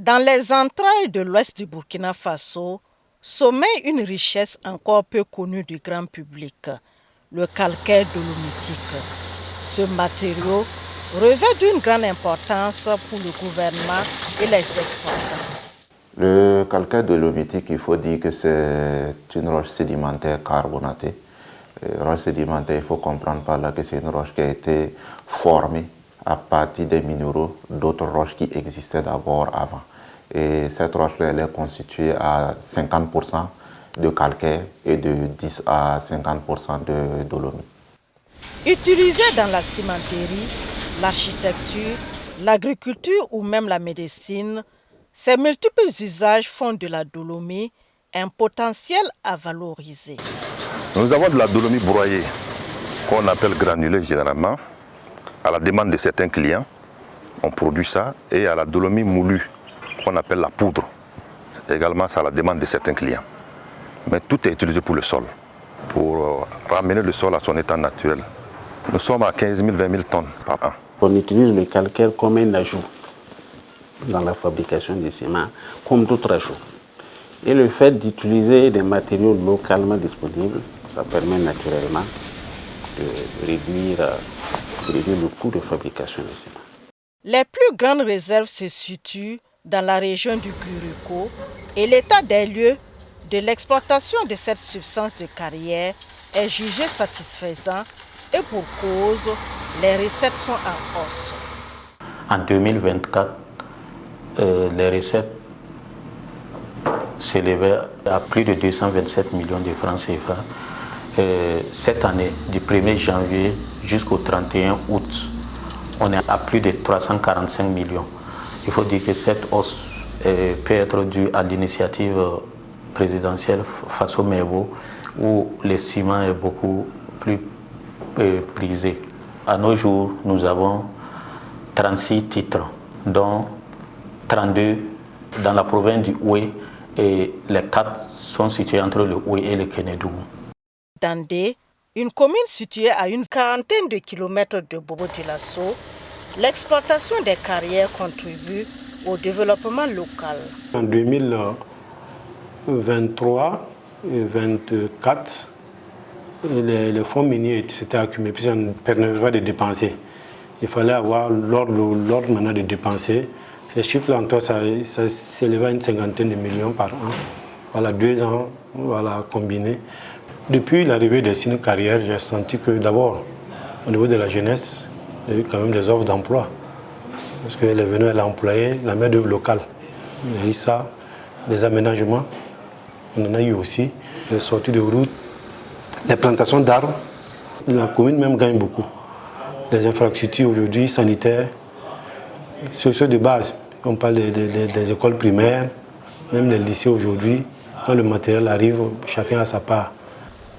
Dans les entrailles de l'ouest du Burkina Faso, sommeille une richesse encore peu connue du grand public, le calcaire dolomitique. Ce matériau revêt d'une grande importance pour le gouvernement et les exportateurs. Le calcaire dolomitique, il faut dire que c'est une roche sédimentaire carbonatée. Roche sédimentaire, il faut comprendre par là que c'est une roche qui a été formée à partir des minéraux d'autres roches qui existaient d'abord avant. Et cette roche-là, elle est constituée à 50% de calcaire et de 10 à 50% de dolomite. Utilisée dans la cimenterie, l'architecture, l'agriculture ou même la médecine, ces multiples usages font de la dolomie un potentiel à valoriser. Nous avons de la dolomie broyée, qu'on appelle granulée généralement, à la demande de certains clients. On produit ça, et à la dolomie moulue, qu'on appelle la poudre. Également, c'est à la demande de certains clients. Mais tout est utilisé pour le sol, pour ramener le sol à son état naturel. Nous sommes à 15 000, 20 000 tonnes par an. On utilise le calcaire comme un ajout dans la fabrication des ciments, comme d'autres ajouts. Et le fait d'utiliser des matériaux localement disponibles, ça permet naturellement de réduire le coût de fabrication des ciments. Les plus grandes réserves se situent dans la région du Guruko et l'état des lieux de l'exploitation de cette substance de carrière est jugé satisfaisant et pour cause, les recettes sont en hausse. En 2024, les recettes s'élevaient à plus de 227 millions de francs CFA. Cette année, du 1er janvier jusqu'au 31 août, on est à plus de 345 millions. Il faut dire que cette hausse peut être due à l'initiative présidentielle Faso Mebo, où le ciment est beaucoup plus prisé. À nos jours, nous avons 36 titres, dont 32 dans la province du Oué, et les 4 sont situés entre le Oué et le Kénédougou. Dandé, une commune située à une quarantaine de kilomètres de Bobo-Dioulasso, l'exploitation des carrières contribue au développement local. En 2023 et 2024, les fonds miniers s'étaient accumulés, puis on ne permettait pas de dépenser. Il fallait avoir l'ordre maintenant de dépenser. Ces chiffres-là, en tout ça s'élevait à une cinquantaine de millions par an. Voilà, 2 ans, voilà, combinés. Depuis l'arrivée des signes carrières, j'ai senti que d'abord, au niveau de la jeunesse, il y a eu quand même des offres d'emploi. Parce qu'elle est venue, elle a employé la main-d'œuvre locale. Il y a eu ça, des aménagements, on en a eu aussi, des sorties de routes, les plantations d'arbres. La commune même gagne beaucoup. Les infrastructures aujourd'hui sanitaires, sur ceux de base, on parle des écoles primaires, même les lycées aujourd'hui, quand le matériel arrive, chacun a sa part.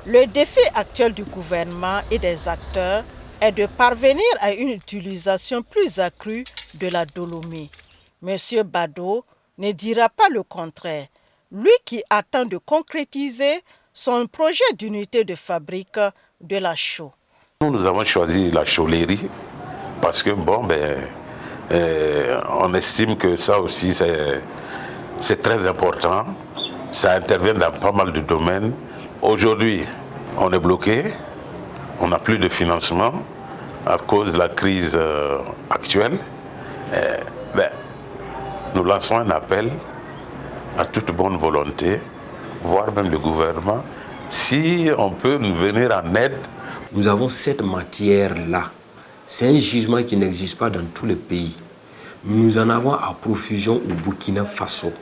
Le défi actuel du gouvernement et des acteurs est de parvenir à une utilisation plus accrue de la dolomie. Monsieur Bado ne dira pas le contraire, lui qui attend de concrétiser son projet d'unité de fabrique de la chaux. Nous avons choisi la chaulerie parce que on estime que ça aussi c'est très important. Ça intervient dans pas mal de domaines. Aujourd'hui, on est bloqué, on n'a plus de financement à cause de la crise actuelle. Nous lançons un appel à toute bonne volonté, voire même le gouvernement, si on peut nous venir en aide. Nous avons cette matière-là. C'est un gisement qui n'existe pas dans tous les pays. Nous en avons à profusion au Burkina Faso.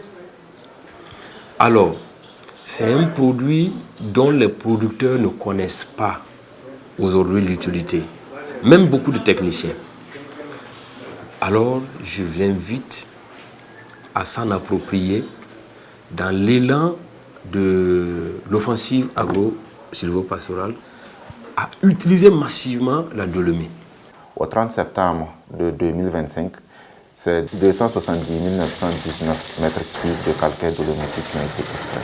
Alors, c'est un produit dont les producteurs ne connaissent pas aujourd'hui l'utilité. Même beaucoup de techniciens. Alors, je vous invite à s'en approprier dans l'élan de l'offensive agro-silvopastorale, à utiliser massivement la dolomie. Au 30 septembre de 2025, c'est 270 919 mètres cubes de calcaire dolomitique qui ont été extraits.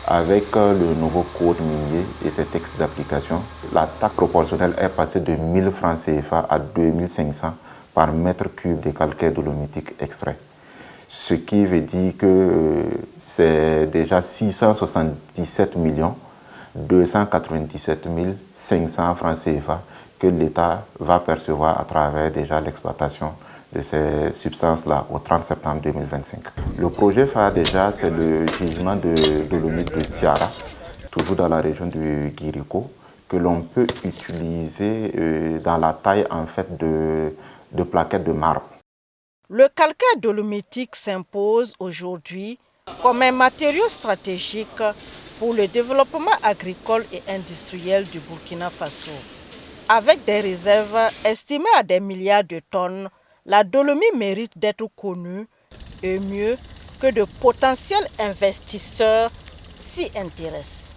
Avec le nouveau code minier et ses textes d'application, la taxe proportionnelle est passée de 1 000 francs CFA à 2 500 par mètre cube de calcaire dolomitique extrait. ce qui veut dire que c'est déjà 677 297 500 francs CFA que l'État va percevoir à travers déjà l'exploitation de ces substances-là au 30 septembre 2025. Le projet phare déjà, c'est le gisement de dolomite de Tiara, toujours dans la région du Guirico, que l'on peut utiliser dans la taille en fait de plaquettes de marbre. Le calcaire dolomitique s'impose aujourd'hui comme un matériau stratégique pour le développement agricole et industriel du Burkina Faso. Avec des réserves estimées à des milliards de tonnes, la dolomie mérite d'être connue et mieux que de potentiels investisseurs s'y intéressent.